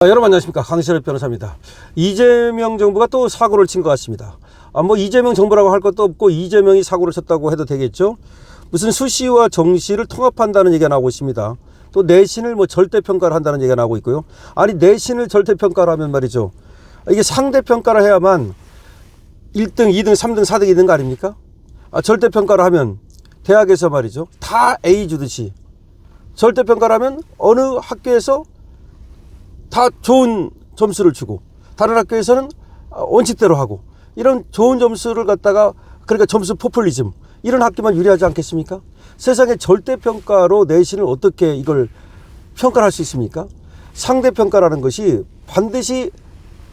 여러분 안녕하십니까, 강신엽 변호사입니다. 이재명 정부가 또 사고를 친 것 같습니다. 뭐 이재명 정부라고 할 것도 없고 이재명이 사고를 쳤다고 해도 되겠죠. 무슨 수시와 정시를 통합한다는 얘기가 나오고 있습니다. 또 내신을 뭐 절대평가를 한다는 얘기가 나오고 있고요. 아니, 내신을 절대평가를 하면 말이죠, 이게 상대평가를 해야만 1등, 2등, 3등, 4등이 있는 거 아닙니까? 절대평가를 하면 대학에서 말이죠, 다 A 주듯이 절대평가를 하면 어느 학교에서 다 좋은 점수를 주고 다른 학교에서는 원칙대로 하고, 이런 좋은 점수를 갖다가, 그러니까 점수 포퓰리즘, 이런 학교만 유리하지 않겠습니까? 세상에 절대평가로 내신을 어떻게 이걸 평가를 할 수 있습니까? 상대평가라는 것이 반드시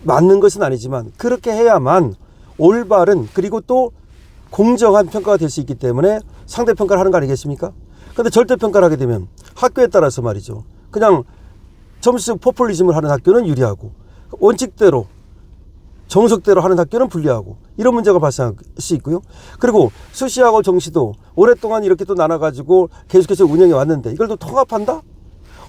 맞는 것은 아니지만 그렇게 해야만 올바른, 그리고 또 공정한 평가가 될 수 있기 때문에 상대평가를 하는 거 아니겠습니까? 근데 절대평가를 하게 되면 학교에 따라서 말이죠, 그냥 점수 포퓰리즘을 하는 학교는 유리하고 원칙대로 정석대로 하는 학교는 불리하고, 이런 문제가 발생할 수 있고요. 그리고 수시하고 정시도 오랫동안 이렇게 또 나눠가지고 계속해서 운영해 왔는데 이걸 또 통합한다?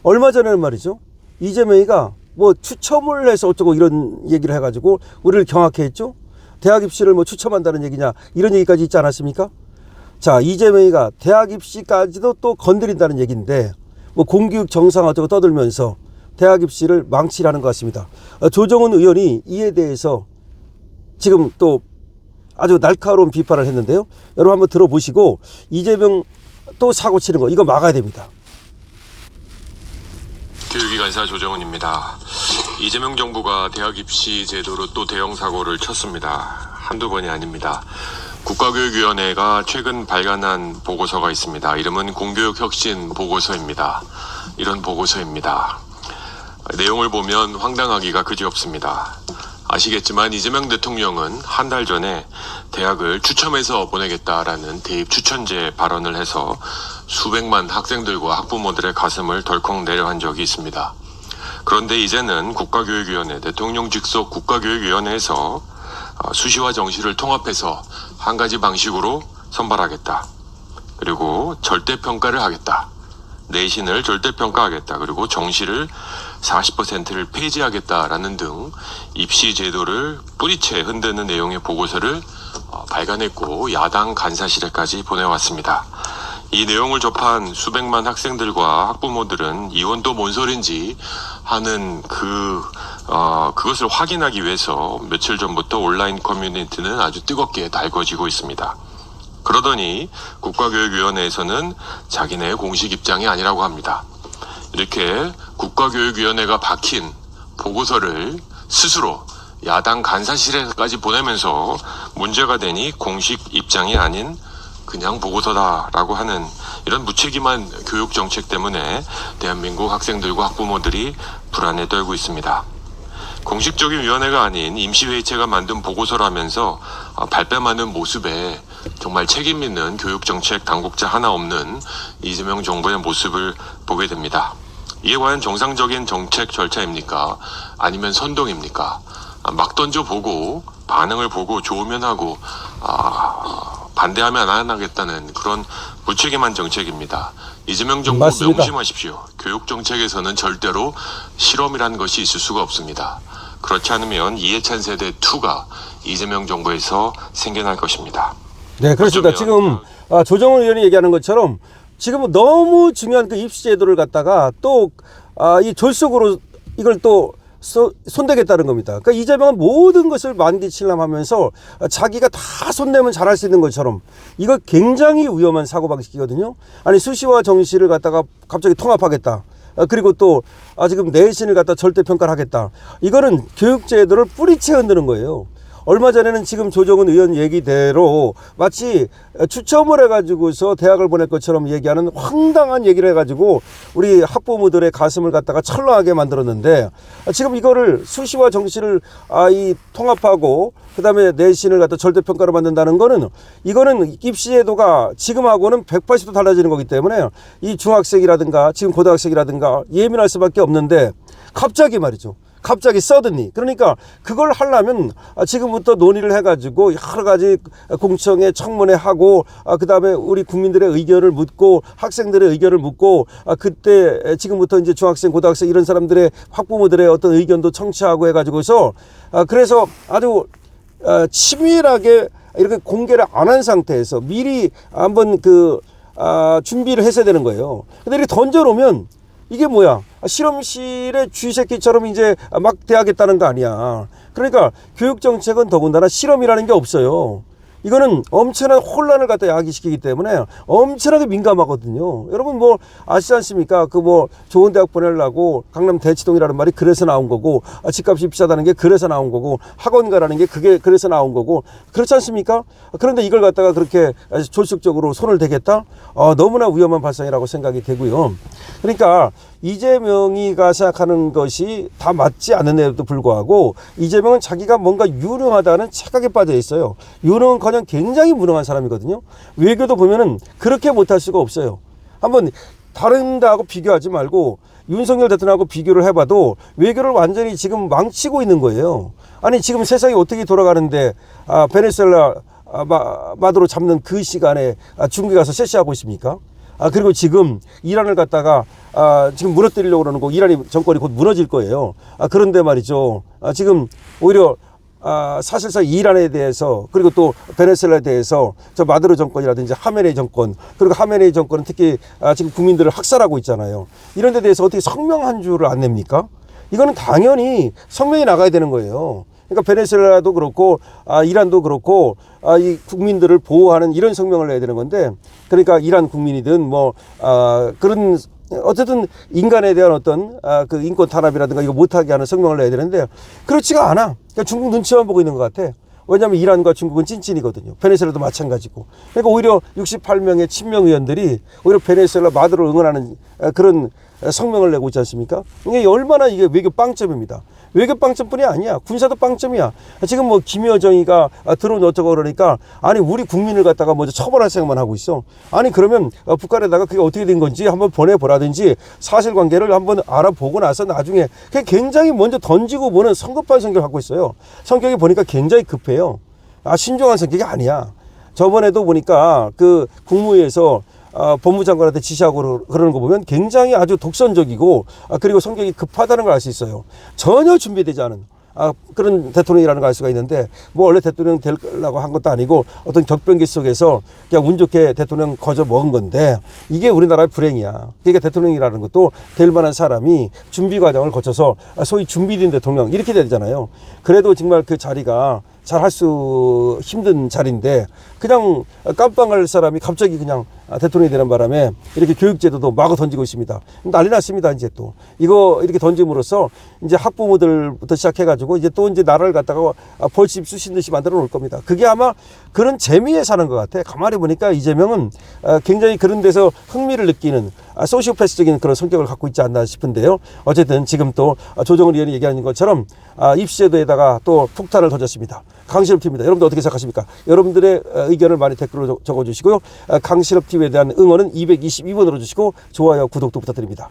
얼마 전에는 말이죠, 이재명이가 뭐 추첨을 해서 어쩌고 이런 얘기를 해가지고 우리를 경악해 했죠. 대학 입시를 뭐 추첨한다는 얘기냐, 이런 얘기까지 있지 않았습니까? 자, 이재명이가 대학 입시까지도 또 건드린다는 얘기인데, 뭐 공교육 정상 어쩌고 떠들면서 대학 입시를 망치라는 것 같습니다. 조정훈 의원이 이에 대해서 지금 또 아주 날카로운 비판을 했는데요. 여러분 한번 들어보시고, 이재명 또 사고 치는 거, 이거 막아야 됩니다. 교육기관사 조정훈입니다. 이재명 정부가 대학 입시 제도로 또 대형 사고를 쳤습니다. 한두 번이 아닙니다. 국가교육위원회가 최근 발간한 보고서가 있습니다. 이름은 공교육혁신 보고서입니다. 이런 보고서입니다. 내용을 보면 황당하기가 그지없습니다. 아시겠지만 이재명 대통령은 한 달 전에 대학을 추첨해서 보내겠다라는 대입 추천제 발언을 해서 수백만 학생들과 학부모들의 가슴을 덜컥 내려한 적이 있습니다. 그런데 이제는 국가교육위원회, 대통령 직속 국가교육위원회에서 수시와 정시를 통합해서 한 가지 방식으로 선발하겠다. 그리고 절대평가를 하겠다. 내신을 절대평가하겠다. 그리고 정시를 40%를 폐지하겠다라는 등 입시 제도를 뿌리채 흔드는 내용의 보고서를 발간했고 야당 간사실에까지 보내왔습니다. 이 내용을 접한 수백만 학생들과 학부모들은 이건 또 뭔 소린지 하는 그것을 확인하기 위해서 며칠 전부터 온라인 커뮤니티는 아주 뜨겁게 달궈지고 있습니다. 그러더니 국가교육위원회에서는 자기네의 공식 입장이 아니라고 합니다. 이렇게 국가교육위원회가 박힌 보고서를 스스로 야당 간사실에까지 보내면서 문제가 되니 공식 입장이 아닌 그냥 보고서다라고 하는 이런 무책임한 교육정책 때문에 대한민국 학생들과 학부모들이 불안에 떨고 있습니다. 공식적인 위원회가 아닌 임시회의체가 만든 보고서라면서 발뺌하는 모습에 정말 책임 있는 교육정책 당국자 하나 없는 이재명 정부의 모습을 보게 됩니다. 이게 과연 정상적인 정책 절차입니까? 아니면 선동입니까? 막 던져보고 반응을 보고 좋으면 하고 반대하면 안 하겠다는 그런 무책임한 정책입니다. 이재명 정부 맞습니다. 명심하십시오. 교육정책에서는 절대로 실험이라는 것이 있을 수가 없습니다. 그렇지 않으면 이해찬 세대 2가 이재명 정부에서 생겨날 것입니다. 네, 그렇습니다. 지금 조정훈 의원이 얘기하는 것처럼 지금 너무 중요한 그 입시 제도를 갖다가 또 이 졸속으로 이걸 또 손대겠다는 겁니다. 그러니까 이재명은 모든 것을 만기칠람하면서 자기가 다 손대면 잘할 수 있는 것처럼, 이거 굉장히 위험한 사고방식이거든요. 아니, 수시와 정시를 갖다가 갑자기 통합하겠다. 그리고 또 지금 내신을 갖다 절대평가를 하겠다. 이거는 교육제도를 뿌리채 흔드는 거예요. 얼마 전에는 지금 조정훈 의원 얘기대로 마치 추첨을 해가지고서 대학을 보낼 것처럼 얘기하는 황당한 얘기를 해가지고 우리 학부모들의 가슴을 갖다가 철렁하게 만들었는데, 지금 이거를 수시와 정시를 통합하고 그 다음에 내신을 갖다 절대평가로 만든다는 거는, 이거는 입시제도가 지금하고는 180도 달라지는 거기 때문에 이 중학생이라든가 지금 고등학생이라든가 예민할 수밖에 없는데, 갑자기 말이죠, 갑자기 서든리. 그러니까 그걸 하려면 지금부터 논의를 해가지고 여러 가지 공청회 청문회 하고 그다음에 우리 국민들의 의견을 묻고 학생들의 의견을 묻고 그때 지금부터 이제 중학생 고등학생 이런 사람들의 학부모들의 어떤 의견도 청취하고 해가지고서 그래서 아주 치밀하게 이렇게 공개를 안 한 상태에서 미리 한번 준비를 했어야 되는 거예요. 근데 이렇게 던져놓으면 이게 뭐야? 실험실의 쥐새끼처럼 이제 막 대하겠다는 거 아니야. 그러니까 교육정책은 더군다나 실험이라는 게 없어요. 이거는 엄청난 혼란을 갖다 야기시키기 때문에 엄청나게 민감하거든요. 여러분 뭐 아시지 않습니까? 좋은 대학 보내려고 강남 대치동이라는 말이 그래서 나온 거고, 집값이 비싸다는 게 그래서 나온 거고, 학원 가라는 게 그게 그래서 나온 거고, 그렇지 않습니까? 그런데 이걸 갖다가 그렇게 졸속적으로 손을 대겠다? 너무나 위험한 발상이라고 생각이 되고요. 그러니까 이재명이가 생각하는 것이 다 맞지 않는데도 불구하고 이재명은 자기가 뭔가 유능하다는 착각에 빠져 있어요. 유능은커녕 굉장히 무능한 사람이거든요. 외교도 보면은 그렇게 못할 수가 없어요. 한번 다른 데하고 비교하지 말고 윤석열 대통령하고 비교를 해봐도 외교를 완전히 지금 망치고 있는 거예요. 아니 지금 세상이 어떻게 돌아가는데 베네수엘라 마두로 잡는 그 시간에 중국에 가서 세시하고 있습니까? 그리고 지금 이란을 갖다가 지금 무너뜨리려고 그러는 거, 이란이 정권이 곧 무너질 거예요. 그런데 말이죠. 지금 오히려 사실상 이란에 대해서 그리고 또 베네수엘라에 대해서 저 마두로 정권이라든지 하메네이 정권, 그리고 하메네이 정권은 특히 지금 국민들을 학살하고 있잖아요. 이런 데 대해서 어떻게 성명 한 줄을 안 냅니까? 이거는 당연히 성명이 나가야 되는 거예요. 그러니까 베네수엘라도 그렇고 이란도 그렇고 이 국민들을 보호하는 이런 성명을 내야 되는 건데, 그러니까 이란 국민이든 그런 어쨌든 인간에 대한 어떤 그 인권 탄압이라든가 이거 못하게 하는 성명을 내야 되는데 그렇지가 않아. 그러니까 중국 눈치만 보고 있는 것 같아. 왜냐하면 이란과 중국은 찐찐이거든요. 베네수엘라도 마찬가지고. 그러니까 오히려 68명의 친명 의원들이 오히려 베네수엘라 마두로를 응원하는 그런 성명을 내고 있지 않습니까? 이게 얼마나 이게 외교 빵점입니다. 외교 빵점뿐이 아니야. 군사도 빵점이야. 지금 김여정이가 드론 어쩌고 그러니까 아니 우리 국민을 갖다가 먼저 처벌할 생각만 하고 있어. 아니 그러면 북한에다가 그게 어떻게 된 건지 한번 보내보라든지 사실관계를 한번 알아보고 나서 나중에 그게 굉장히 먼저 던지고 보는 성급한 성격을 갖고 있어요. 성격이 보니까 굉장히 급해요. 신중한 성격이 아니야. 저번에도 보니까 국무회에서 법무장관한테 지시하고 그러는 거 보면 굉장히 아주 독선적이고 그리고 성격이 급하다는 걸 알 수 있어요. 전혀 준비되지 않은 그런 대통령이라는 걸 알 수가 있는데 원래 대통령 되려고 한 것도 아니고 어떤 격변기 속에서 그냥 운 좋게 대통령 거저 먹은 건데 이게 우리나라의 불행이야. 그러니까 대통령이라는 것도 될 만한 사람이 준비 과정을 거쳐서 소위 준비된 대통령 이렇게 되잖아요. 그래도 정말 그 자리가 잘 할 수 힘든 자리인데 그냥 깜빵할 사람이 갑자기 그냥 대통령이 되는 바람에 이렇게 교육제도도 마구 던지고 있습니다. 난리 났습니다. 이제 또 이거 이렇게 던짐으로써 이제 학부모들부터 시작해가지고 이제 또 이제 나라를 갖다가 벌집 쑤신 듯이 만들어 놓을 겁니다. 그게 아마 그런 재미에 사는 것 같아. 가만히 보니까 이재명은 굉장히 그런 데서 흥미를 느끼는 소시오패스적인 그런 성격을 갖고 있지 않나 싶은데요. 어쨌든 지금 또 조정은 의원이 얘기하는 것처럼 입시제도에다가 또 폭탄을 던졌습니다. 강실업TV입니다. 여러분들 어떻게 생각하십니까? 여러분들의 의견을 많이 댓글로 적어주시고요. 강실업TV에 대한 응원은 222번으로 주시고 좋아요, 구독도 부탁드립니다.